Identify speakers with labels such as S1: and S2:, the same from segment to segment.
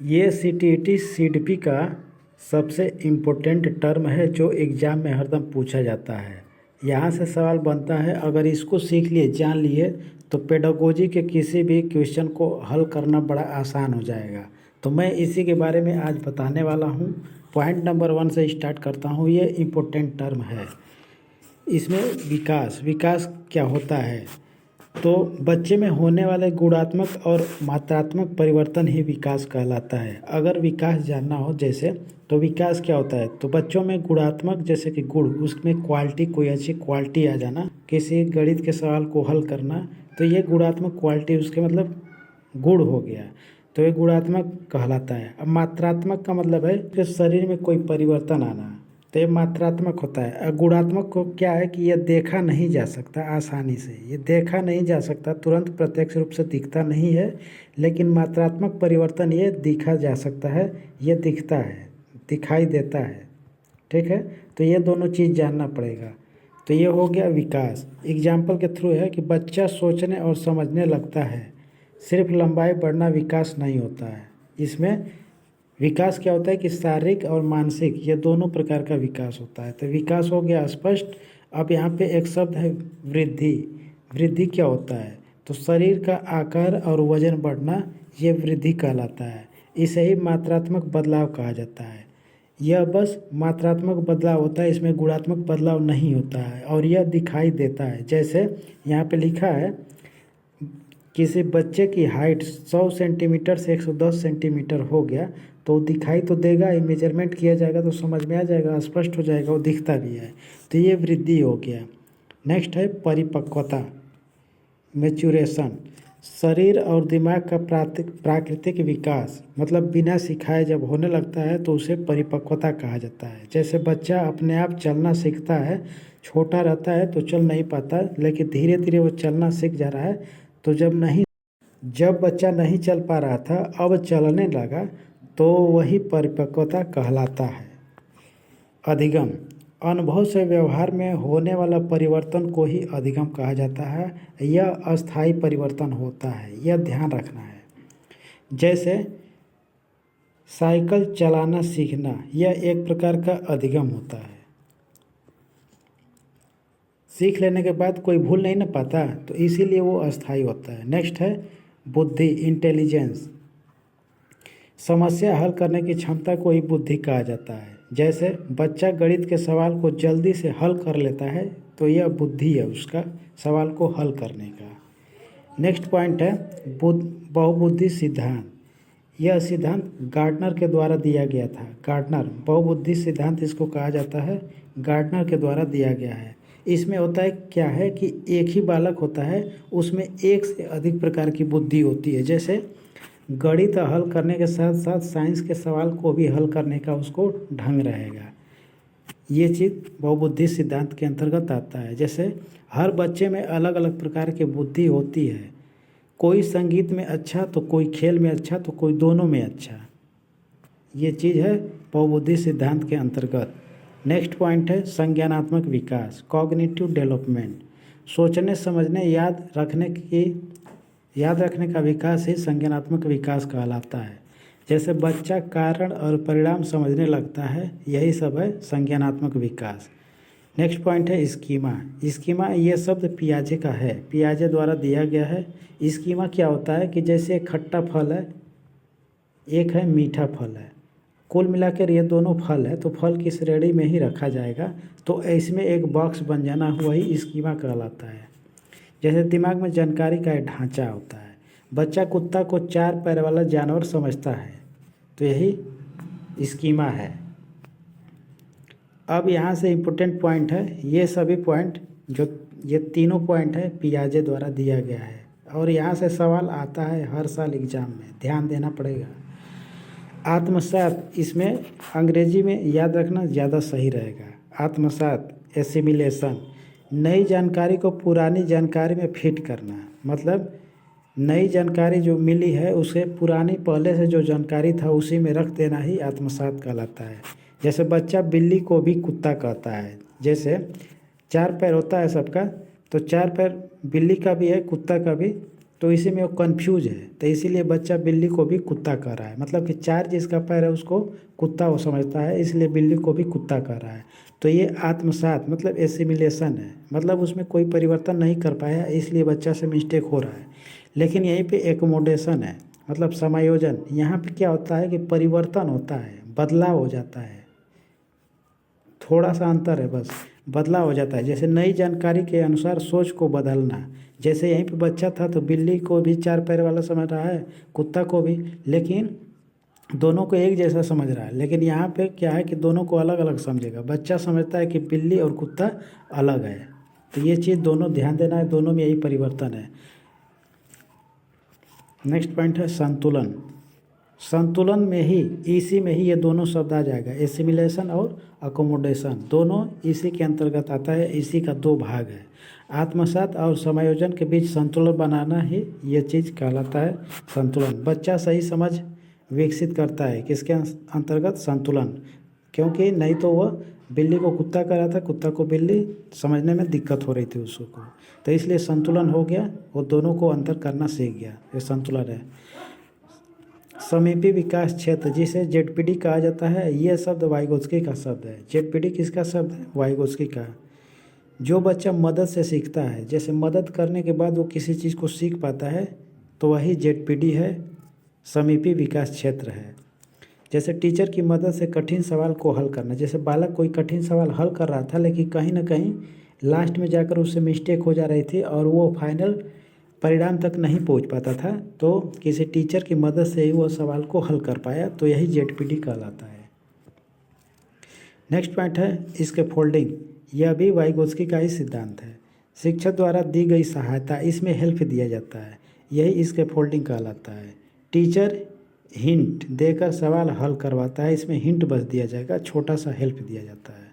S1: ये CTET CDP का सबसे इम्पोर्टेंट टर्म है जो एग्ज़ाम में हरदम पूछा जाता है। यहाँ से सवाल बनता है, अगर इसको सीख लिए, जान लिए, तो पेडागोजी के किसी भी क्वेश्चन को हल करना बड़ा आसान हो जाएगा। तो मैं इसी के बारे में आज बताने वाला हूँ। पॉइंट नंबर 1 से स्टार्ट करता हूँ। ये इम्पोर्टेंट टर्म है। इसमें विकास विकास क्या होता है? तो बच्चे में होने वाले गुणात्मक और मात्रात्मक परिवर्तन ही विकास कहलाता है। अगर विकास जानना हो जैसे, तो विकास क्या होता है? तो बच्चों में गुणात्मक जैसे कि गुण, उसमें क्वालिटी, कोई अच्छी क्वालिटी आ जाना, किसी गणित के सवाल को हल करना, तो ये गुणात्मक क्वालिटी उसके मतलब गुण हो गया। तो ये गुणात्मक कहलाता है। अब मात्रात्मक का मतलब है कि शरीर में कोई परिवर्तन आना, तो ये मात्रात्मक होता है। और गुणात्मक को क्या है कि यह देखा नहीं जा सकता आसानी से, ये देखा नहीं जा सकता, तुरंत प्रत्यक्ष रूप से दिखता नहीं है। लेकिन मात्रात्मक परिवर्तन ये दिखा जा सकता है, ये दिखता है, दिखाई देता है। ठीक है, तो ये दोनों चीज़ जानना पड़ेगा। तो ये हो गया विकास। एग्जाम्पल के थ्रू है कि बच्चा सोचने और समझने लगता है। सिर्फ लंबाई बढ़ना विकास नहीं होता है। इसमें विकास क्या होता है कि शारीरिक और मानसिक, ये दोनों प्रकार का विकास होता है। तो विकास हो गया स्पष्ट। अब यहाँ पे एक शब्द है वृद्धि। वृद्धि क्या होता है? तो शरीर का आकार और वजन बढ़ना, ये वृद्धि कहलाता है। इसे ही मात्रात्मक बदलाव कहा जाता है। यह बस मात्रात्मक बदलाव होता है, इसमें गुणात्मक बदलाव नहीं होता है, और यह दिखाई देता है। जैसे यहाँ पे लिखा है, किसी बच्चे की हाइट 100 सेंटीमीटर से 110 सेंटीमीटर हो गया, तो दिखाई तो देगा, ये मेजरमेंट किया जाएगा तो समझ में आ जाएगा, स्पष्ट हो जाएगा, वो दिखता भी है। तो ये वृद्धि हो गया। नेक्स्ट है परिपक्वता, मैच्योरेशन। शरीर और दिमाग का प्राकृतिक विकास, मतलब बिना सिखाए जब होने लगता है तो उसे परिपक्वता कहा जाता है। जैसे बच्चा अपने आप चलना सीखता है, छोटा रहता है तो चल नहीं पाता, लेकिन धीरे धीरे वो चलना सीख जा रहा है। तो जब बच्चा नहीं चल पा रहा था, अब चलने लगा, तो वही परिपक्वता कहलाता है। अधिगम, अनुभव से व्यवहार में होने वाला परिवर्तन को ही अधिगम कहा जाता है। यह अस्थायी परिवर्तन होता है, यह ध्यान रखना है। जैसे साइकिल चलाना सीखना, यह एक प्रकार का अधिगम होता है। सीख लेने के बाद कोई भूल नहीं ना पाता, तो इसीलिए वो अस्थायी होता है। नेक्स्ट है बुद्धि, इंटेलिजेंस। समस्या हल करने की क्षमता को ही बुद्धि कहा जाता है। जैसे बच्चा गणित के सवाल को जल्दी से हल कर लेता है, तो यह बुद्धि है उसका, सवाल को हल करने का। नेक्स्ट पॉइंट है बहुबुद्धि सिद्धांत। यह सिद्धांत गार्डनर के द्वारा दिया गया था। गार्डनर, बहुबुद्धि सिद्धांत इसको कहा जाता है, गार्डनर के द्वारा दिया गया है। इसमें होता है क्या है कि एक ही बालक होता है, उसमें एक से अधिक प्रकार की बुद्धि होती है। जैसे गणित हल करने के साथ साथ साइंस के सवाल को भी हल करने का उसको ढंग रहेगा। ये चीज़ बहुबुद्धि सिद्धांत के अंतर्गत आता है। जैसे हर बच्चे में अलग अलग प्रकार की बुद्धि होती है, कोई संगीत में अच्छा तो कोई खेल में अच्छा तो कोई दोनों में अच्छा। ये चीज़ है बहुबुद्धि सिद्धांत के अंतर्गत। नेक्स्ट पॉइंट है संज्ञानात्मक विकास, कॉग्निटिव डेवलपमेंट। सोचने, समझने, याद रखने का विकास ही संज्ञानात्मक विकास कहलाता है। जैसे बच्चा कारण और परिणाम समझने लगता है, यही सब है संज्ञानात्मक विकास। नेक्स्ट पॉइंट है स्कीमा। स्कीमा ये शब्द पियाजे का है, पियाजे द्वारा दिया गया है। स्कीमा क्या होता है कि जैसे एक खट्टा फल है, एक है मीठा फल है, कुल मिलाकर ये दोनों फल है, तो फल की श्रेणी में ही रखा जाएगा, तो इसमें एक बॉक्स बन जाना, वही स्कीमा कहलाता है। जैसे दिमाग में जानकारी का एक ढांचा होता है। बच्चा कुत्ता को 4 पैर वाला जानवर समझता है, तो यही स्कीमा है। अब यहाँ से इम्पोर्टेंट पॉइंट है, ये सभी पॉइंट जो ये तीनों पॉइंट है पियाजे द्वारा दिया गया है, और यहाँ से सवाल आता है हर साल एग्जाम में, ध्यान देना पड़ेगा। आत्मसात, इसमें अंग्रेजी में याद रखना ज़्यादा सही रहेगा। आत्मसात, एसिमिलेशन, नई जानकारी को पुरानी जानकारी में फिट करना, मतलब नई जानकारी जो मिली है उसे पुरानी पहले से जो जानकारी था उसी में रख देना ही आत्मसात कहलाता है। जैसे बच्चा बिल्ली को भी कुत्ता कहता है। जैसे 4 पैर होता है सबका, तो 4 पैर बिल्ली का भी है, कुत्ता का भी, तो इसी में वो कन्फ्यूज है, तो इसीलिए बच्चा बिल्ली को भी कुत्ता कह रहा है। मतलब कि 4 जिसका पैर है उसको कुत्ता वो समझता है, इसलिए बिल्ली को भी कुत्ता कह रहा है। तो ये आत्मसात मतलब एसिमिलेशन है, मतलब उसमें कोई परिवर्तन नहीं कर पाया, इसलिए बच्चा से मिस्टेक हो रहा है। लेकिन यहीं पे एकोमोडेशन है, मतलब समायोजन। यहाँ पे क्या होता है कि परिवर्तन होता है, बदलाव हो जाता है, थोड़ा सा अंतर है बस, बदलाव हो जाता है। जैसे नई जानकारी के अनुसार सोच को बदलना, जैसे यहीं पे बच्चा था तो बिल्ली को भी 4 पैर वाला समझ रहा है, कुत्ता को भी, लेकिन दोनों को एक जैसा समझ रहा है। लेकिन यहाँ पे क्या है कि दोनों को अलग अलग समझेगा। बच्चा समझता है कि बिल्ली और कुत्ता अलग है, तो ये चीज़ दोनों ध्यान देना है, दोनों में यही परिवर्तन है। नेक्स्ट पॉइंट है संतुलन। संतुलन में ही, इसी में ही ये दोनों शब्द आ जाएगा, एसिमिलेशन और अकोमोडेशन, दोनों इसी के अंतर्गत आता है। इसी का 2 भाग है। आत्मसात और समायोजन के बीच संतुलन बनाना ही ये चीज़ कहलाता है संतुलन। बच्चा सही समझ विकसित करता है किसके अंतर्गत, संतुलन। क्योंकि नहीं तो वह बिल्ली को कुत्ता कह रहा था, कुत्ता को बिल्ली समझने में दिक्कत हो रही थी उसको, तो इसलिए संतुलन हो गया, वो दोनों को अंतर करना सीख गया, ये संतुलन है। समीपी विकास क्षेत्र जिसे जेडपीडी कहा जाता है, यह शब्द वाइगोत्स्की का शब्द है। जेडपीडी किसका शब्द है, वाइगोत्स्की का। जो बच्चा मदद से सीखता है, जैसे मदद करने के बाद वो किसी चीज़ को सीख पाता है, तो वही जेडपीडी है, समीपी विकास क्षेत्र है। जैसे टीचर की मदद से कठिन सवाल को हल करना, जैसे बालक कोई कठिन सवाल हल कर रहा था, लेकिन कहीं ना कहीं लास्ट में जाकर उससे मिस्टेक हो जा रही थी और वो फाइनल परिणाम तक नहीं पहुंच पाता था, तो किसी टीचर की मदद से ही वो सवाल को हल कर पाया, तो यही जेडपीडी कहलाता है। नेक्स्ट पॉइंट है इसके फोल्डिंग, यह भी वाइगोत्स्की का ही सिद्धांत है। शिक्षक द्वारा दी गई सहायता, इसमें हेल्प दिया जाता है, यही इसके फोल्डिंग कहलाता है। टीचर हिंट देकर सवाल हल करवाता है, इसमें हिंट बस दिया जाएगा, छोटा सा हेल्प दिया जाता है।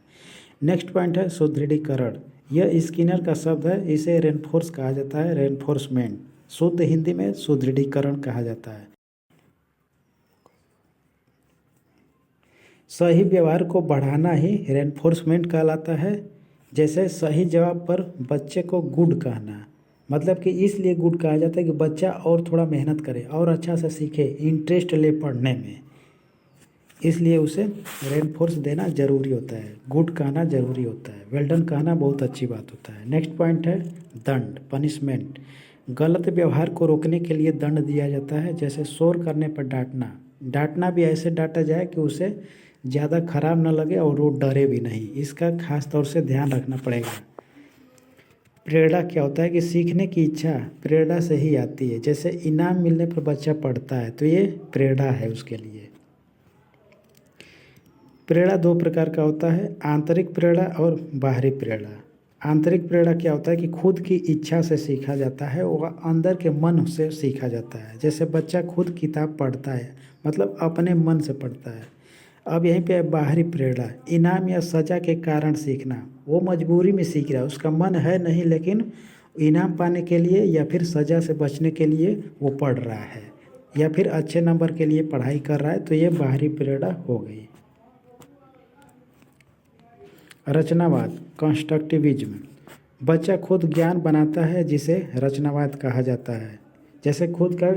S1: नेक्स्ट पॉइंट है सुदृढ़ीकरण, यह स्किनर का शब्द है, इसे रेनफोर्स कहा जाता है, रेनफोर्समेंट, शुद्ध हिंदी में सुदृढ़ीकरण कहा जाता है। सही व्यवहार को बढ़ाना ही रेनफोर्समेंट कहलाता है। जैसे सही जवाब पर बच्चे को गुड कहना, मतलब कि इसलिए गुड कहा जाता है कि बच्चा और थोड़ा मेहनत करे और अच्छा से सीखे, इंटरेस्ट ले पढ़ने में, इसलिए उसे रेनफोर्स देना ज़रूरी होता है, गुड कहना ज़रूरी होता है, वेल डन कहना बहुत अच्छी बात होता है। नेक्स्ट पॉइंट है दंड, पनिशमेंट। गलत व्यवहार को रोकने के लिए दंड दिया जाता है, जैसे शोर करने पर डांटना, डांटना भी ऐसे डांटा जाए कि उसे ज़्यादा खराब ना लगे और वो डरे भी नहीं, इसका खास तौर से ध्यान रखना पड़ेगा। प्रेरणा क्या होता है कि सीखने की इच्छा प्रेरणा से ही आती है, जैसे इनाम मिलने पर बच्चा पढ़ता है, तो ये प्रेरणा है उसके लिए। प्रेरणा 2 प्रकार का होता है, आंतरिक प्रेरणा और बाहरी प्रेरणा। आंतरिक प्रेरणा क्या होता है कि खुद की इच्छा से सीखा जाता है, वह अंदर के मन से सीखा जाता है, जैसे बच्चा खुद किताब पढ़ता है, मतलब अपने मन से पढ़ता है। अब यहीं पे बाहरी प्रेरणा, इनाम या सज़ा के कारण सीखना, वो मजबूरी में सीख रहा है, उसका मन है नहीं, लेकिन इनाम पाने के लिए या फिर सज़ा से बचने के लिए वो पढ़ रहा है, या फिर अच्छे नंबर के लिए पढ़ाई कर रहा है, तो ये बाहरी प्रेरणा हो गई। रचनावाद, कंस्ट्रक्टिविज्म, बच्चा खुद ज्ञान बनाता है, जिसे रचनावाद कहा जाता है। जैसे खुद का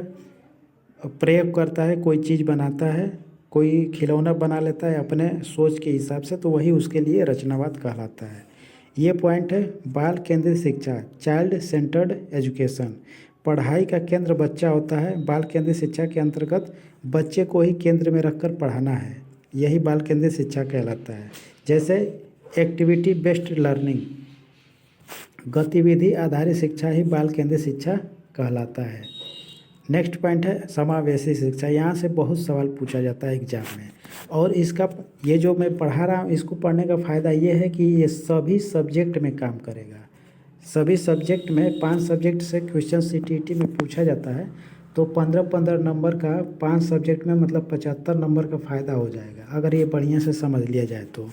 S1: प्रयोग करता है, कोई चीज़ बनाता है, कोई खिलौना बना लेता है अपने सोच के हिसाब से, तो वही उसके लिए रचनावाद कहलाता है। ये पॉइंट है बाल केंद्रित शिक्षा, चाइल्ड सेंटर्ड एजुकेशन। पढ़ाई का केंद्र बच्चा होता है, बाल केंद्रित शिक्षा के अंतर्गत बच्चे को ही केंद्र में रखकर पढ़ाना है, यही बाल केंद्रित शिक्षा कहलाता है। जैसे एक्टिविटी बेस्ड लर्निंग, गतिविधि आधारित शिक्षा ही बाल केंद्रित शिक्षा कहलाता है। नेक्स्ट पॉइंट है समावेशी शिक्षा, यहाँ से बहुत सवाल पूछा जाता है एग्जाम में, और इसका ये जो मैं पढ़ा रहा हूँ, इसको पढ़ने का फ़ायदा ये है कि ये सभी सब्जेक्ट में काम करेगा। सभी सब्जेक्ट में 5 सब्जेक्ट से क्वेश्चन सीटीईटी में पूछा जाता है, तो 15-15 नंबर का 5 सब्जेक्ट में मतलब 75 नंबर का फ़ायदा हो जाएगा, अगर ये बढ़िया से समझ लिया जाए तो।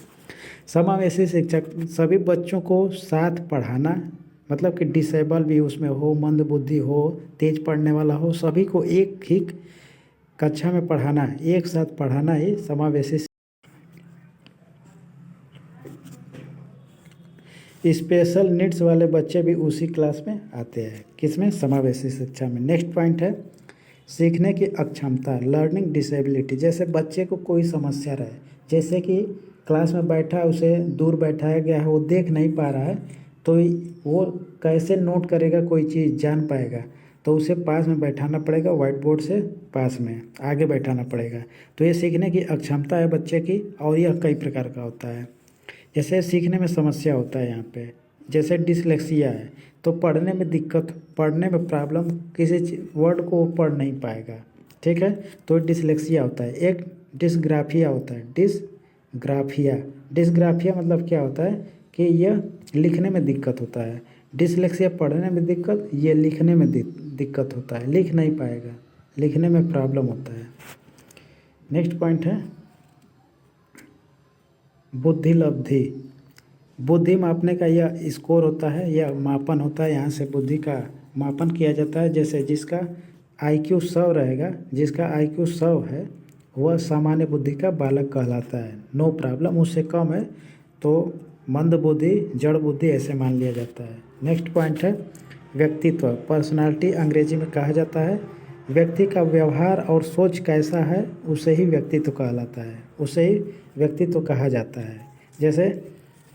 S1: समावेशी शिक्षक, सभी बच्चों को साथ पढ़ाना, मतलब कि डिसेबल भी उसमें हो, मंद बुद्धि हो, तेज पढ़ने वाला हो, सभी को एक ही कक्षा में पढ़ाना, एक साथ पढ़ाना ही समावेशी। स्पेशल नीड्स वाले बच्चे भी उसी क्लास में आते हैं, किसमें, समावेशी शिक्षा में। नेक्स्ट पॉइंट है सीखने की अक्षमता, लर्निंग डिसेबिलिटी। जैसे बच्चे को कोई समस्या रहे, जैसे कि क्लास में बैठा उसे दूर बैठाया गया है, वो देख नहीं पा रहा है, तो वो कैसे नोट करेगा, कोई चीज़ जान पाएगा, तो उसे पास में बैठाना पड़ेगा, वाइट बोर्ड से पास में आगे बैठाना पड़ेगा। तो ये सीखने की अक्षमता है बच्चे की, और यह कई प्रकार का होता है। जैसे सीखने में समस्या होता है यहाँ पे, जैसे डिसलेक्सिया है, तो पढ़ने में दिक्कत, पढ़ने में प्रॉब्लम, किसी वर्ड को वो पढ़ नहीं पाएगा, ठीक है, तो डिसलेक्सिया होता है। एक डिसग्राफिया होता है, डिसग्राफिया। डिसग्राफिया मतलब क्या होता है कि यह लिखने में दिक्कत होता है। डिसलेक्सिया पढ़ने में दिक्कत, ये लिखने में दिक्कत होता है, लिख नहीं पाएगा, लिखने में प्रॉब्लम होता है। नेक्स्ट पॉइंट है बुद्धि लब्धि। बुद्धि मापने का यह स्कोर होता है, यह मापन होता है, यहाँ से बुद्धि का मापन किया जाता है। जैसे जिसका IQ 100 रहेगा, जिसका IQ 100 है वह सामान्य बुद्धि का बालक कहलाता है, नो प्रॉब्लम। उससे कम है तो मंद बुद्धि, जड़ बुद्धि ऐसे मान लिया जाता है। नेक्स्ट पॉइंट है व्यक्तित्व, पर्सनालिटी अंग्रेजी में कहा जाता है। व्यक्ति का व्यवहार और सोच कैसा है उसे ही व्यक्तित्व कहलाता है, उसे ही व्यक्तित्व कहा जाता है। जैसे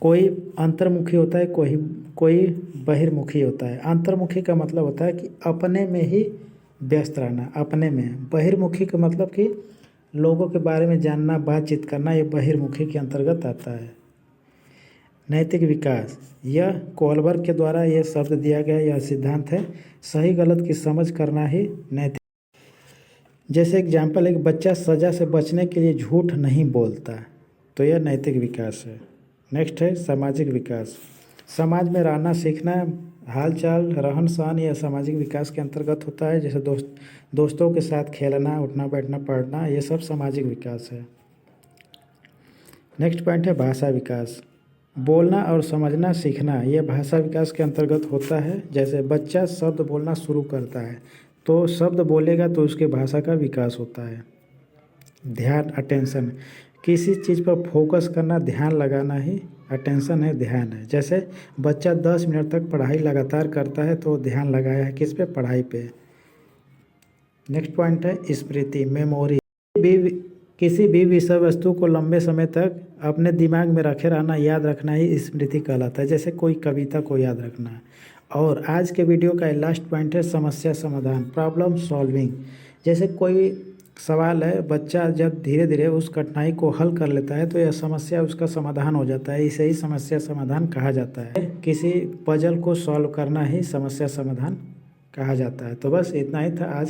S1: कोई अंतर्मुखी होता है, कोई बहिर्मुखी होता है। अंतर्मुखी का मतलब होता है कि अपने में ही व्यस्त रहना, अपने में। बहिर्मुखी का मतलब कि लोगों के बारे में जानना, बातचीत करना, ये बहिर्मुखी के अंतर्गत आता है। नैतिक विकास, यह कोलबर्ग के द्वारा यह शब्द दिया गया, यह सिद्धांत है। सही गलत की समझ करना ही नैतिक। जैसे एग्जाम्पल, एक बच्चा सज़ा से बचने के लिए झूठ नहीं बोलता, तो यह नैतिक विकास है। नेक्स्ट है सामाजिक विकास, समाज में रहना सीखना, हालचाल, रहन सहन, यह सामाजिक विकास के अंतर्गत होता है। जैसे दोस्तों के साथ खेलना, उठना बैठना, पढ़ना, ये सब सामाजिक विकास है। नेक्स्ट पॉइंट है भाषा विकास, बोलना और समझना सीखना, यह भाषा विकास के अंतर्गत होता है। जैसे बच्चा शब्द बोलना शुरू करता है, तो शब्द बोलेगा तो उसके भाषा का विकास होता है। ध्यान, अटेंशन, किसी चीज़ पर फोकस करना, ध्यान लगाना ही अटेंशन है, ध्यान है। जैसे बच्चा 10 मिनट तक पढ़ाई लगातार करता है तो ध्यान लगाया है किस पे, पढ़ाई पे। नेक्स्ट पॉइंट है स्मृति, मेमोरी। किसी भी विषय वस्तु को लंबे समय तक अपने दिमाग में रखे रहना, याद रखना ही स्मृति कहलाता है। जैसे कोई कविता को याद रखना। और आज के वीडियो का लास्ट पॉइंट है समस्या समाधान, प्रॉब्लम सॉल्विंग। जैसे कोई सवाल है, बच्चा जब धीरे धीरे उस कठिनाई को हल कर लेता है तो यह समस्या उसका समाधान हो जाता है, इसे ही समस्या समाधान कहा जाता है। किसी पजल को सॉल्व करना ही समस्या समाधान कहा जाता है। तो बस इतना ही था आज।